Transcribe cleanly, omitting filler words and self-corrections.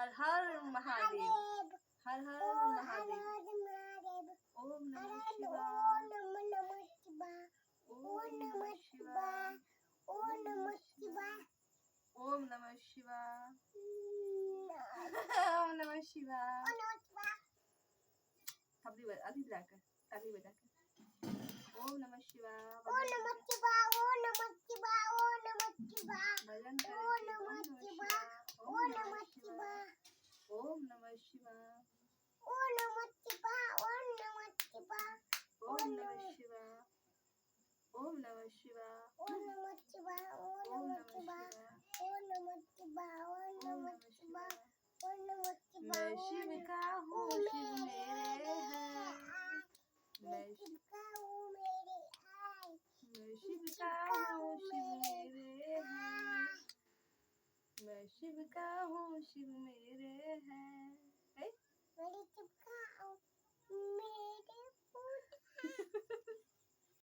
हर हर महादेव, हर हर महादेव. ओम नमः शिवाय, ओम नमः शिवाय, ओम नमः शिवाय, ओम नमः शिवाय, ओम नमः शिवाय. थांबली बरं, आधी टाका, टाकली बरं टाका. ओम नमः शिवाय, भजन करायचे. ओम नमः शिवाय, ओम नमः शिवाय, ओम नमः शिवाय, ओम नमः शिवाय, ओम नमः शिवाय, ओम नमः शिवाय, ओम नमः शिवाय. मैं शिव का हूँ, शिव मेरे हैं. मैं शिव का हूँ, शिव मेरे हैं. मैं शिव का हूँ, शिव मेरे हैं.